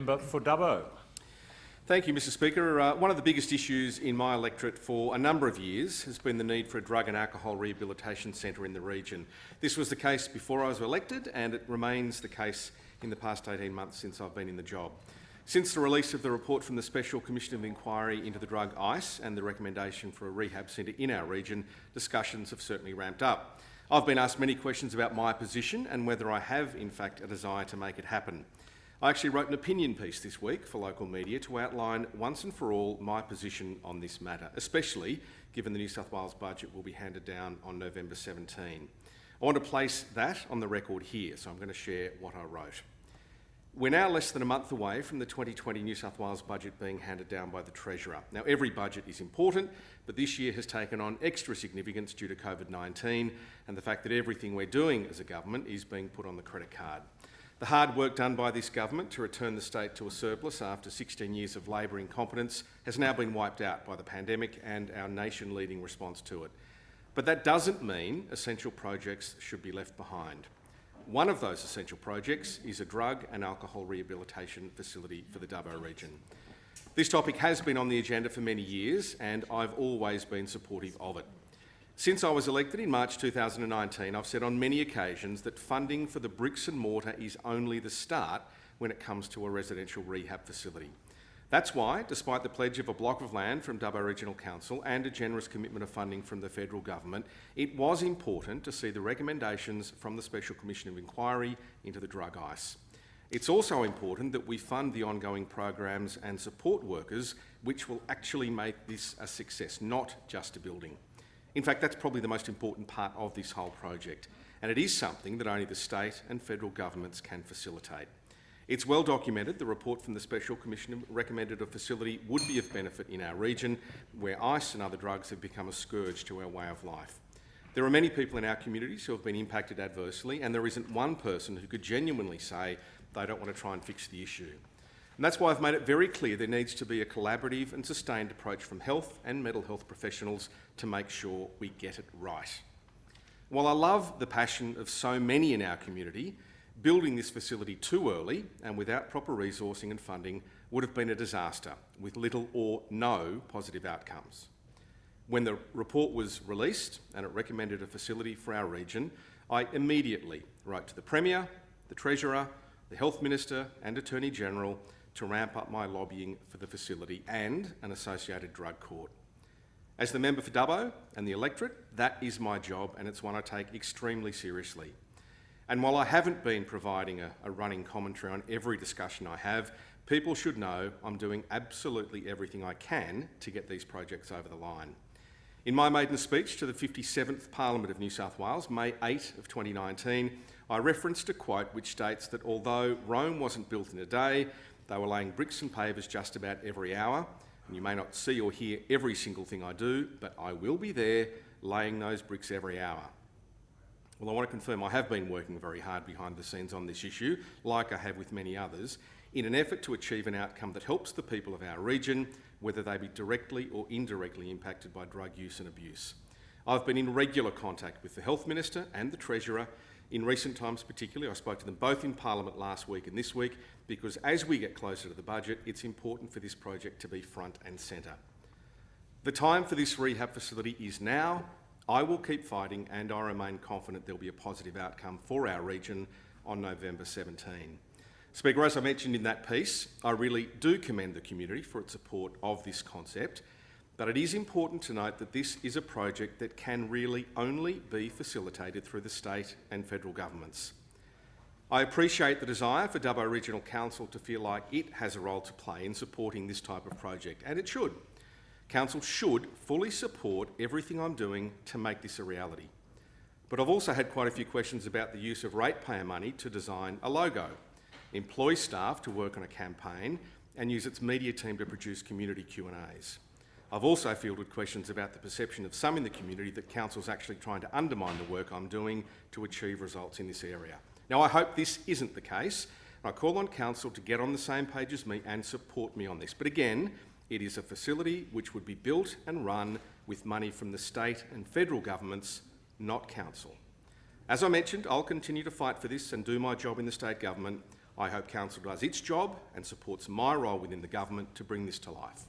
Member for Dubbo. Thank you, Mr Speaker. One of the biggest issues in my electorate for a number of years has been the need for a drug and alcohol rehabilitation centre in the region. This was the case before I was elected, and it remains the case in the past 18 months since I've been in the job. Since the release of the report from the Special Commission of Inquiry into the drug ICE and the recommendation for a rehab centre in our region, discussions have certainly ramped up. I've been asked many questions about my position and whether I have, in fact, a desire to make it happen. I actually wrote an opinion piece this week for local media to outline once and for all my position on this matter, especially given the New South Wales budget will be handed down on November 17. I want to place that on the record here, so I'm going to share what I wrote. We're now less than a month away from the 2020 New South Wales budget being handed down by the Treasurer. Now, every budget is important, but this year has taken on extra significance due to COVID-19 and the fact that everything we're doing as a government is being put on the credit card. The hard work done by this government to return the state to a surplus after 16 years of Labor incompetence has now been wiped out by the pandemic and our nation-leading response to it. But that doesn't mean essential projects should be left behind. One of those essential projects is a drug and alcohol rehabilitation facility for the Dubbo region. This topic has been on the agenda for many years, and I've always been supportive of it. Since I was elected in March 2019, I've said on many occasions that funding for the bricks and mortar is only the start when it comes to a residential rehab facility. That's why, despite the pledge of a block of land from Dubbo Regional Council and a generous commitment of funding from the federal government, it was important to see the recommendations from the Special Commission of Inquiry into the drug ICE. It's also important that we fund the ongoing programs and support workers which will actually make this a success, not just a building. In fact, that's probably the most important part of this whole project, and it is something that only the state and federal governments can facilitate. It's well documented the report from the Special Commission recommended a facility would be of benefit in our region, where ICE and other drugs have become a scourge to our way of life. There are many people in our communities who have been impacted adversely, and there isn't one person who could genuinely say they don't want to try and fix the issue. And that's why I've made it very clear there needs to be a collaborative and sustained approach from health and mental health professionals to make sure we get it right. While I love the passion of so many in our community, building this facility too early and without proper resourcing and funding would have been a disaster with little or no positive outcomes. When the report was released and it recommended a facility for our region, I immediately wrote to the Premier, the Treasurer, the Health Minister and Attorney General to ramp up my lobbying for the facility and an associated drug court. As the member for Dubbo and the electorate, that is my job, and it's one I take extremely seriously. And while I haven't been providing a running commentary on every discussion I have, people should know I'm doing absolutely everything I can to get these projects over the line. In my maiden speech to the 57th Parliament of New South Wales, May 8 of 2019, I referenced a quote which states that although Rome wasn't built in a day, they were laying bricks and pavers just about every hour. And you may not see or hear every single thing I do, but I will be there laying those bricks every hour. Well, I want to confirm I have been working very hard behind the scenes on this issue, like I have with many others, in an effort to achieve an outcome that helps the people of our region, whether they be directly or indirectly impacted by drug use and abuse. I've been in regular contact with the Health Minister and the Treasurer. In recent times particularly, I spoke to them both in Parliament last week and this week because as we get closer to the budget, it's important for this project to be front and centre. The time for this rehab facility is now. I will keep fighting and I remain confident there'll be a positive outcome for our region on November 17. Speaker, as I mentioned in that piece, I really do commend the community for its support of this concept, but it is important to note that this is a project that can really only be facilitated through the state and federal governments. I appreciate the desire for Dubbo Regional Council to feel like it has a role to play in supporting this type of project, and it should. Council should fully support everything I'm doing to make this a reality. But I've also had quite a few questions about the use of ratepayer money to design a logo, employ staff to work on a campaign, and use its media team to produce community Q&As. I've also fielded questions about the perception of some in the community that Council's actually trying to undermine the work I'm doing to achieve results in this area. Now, I hope this isn't the case. I call on Council to get on the same page as me and support me on this. But again, it is a facility which would be built and run with money from the state and federal governments, not Council. As I mentioned, I'll continue to fight for this and do my job in the state government. I hope Council does its job and supports my role within the government to bring this to life.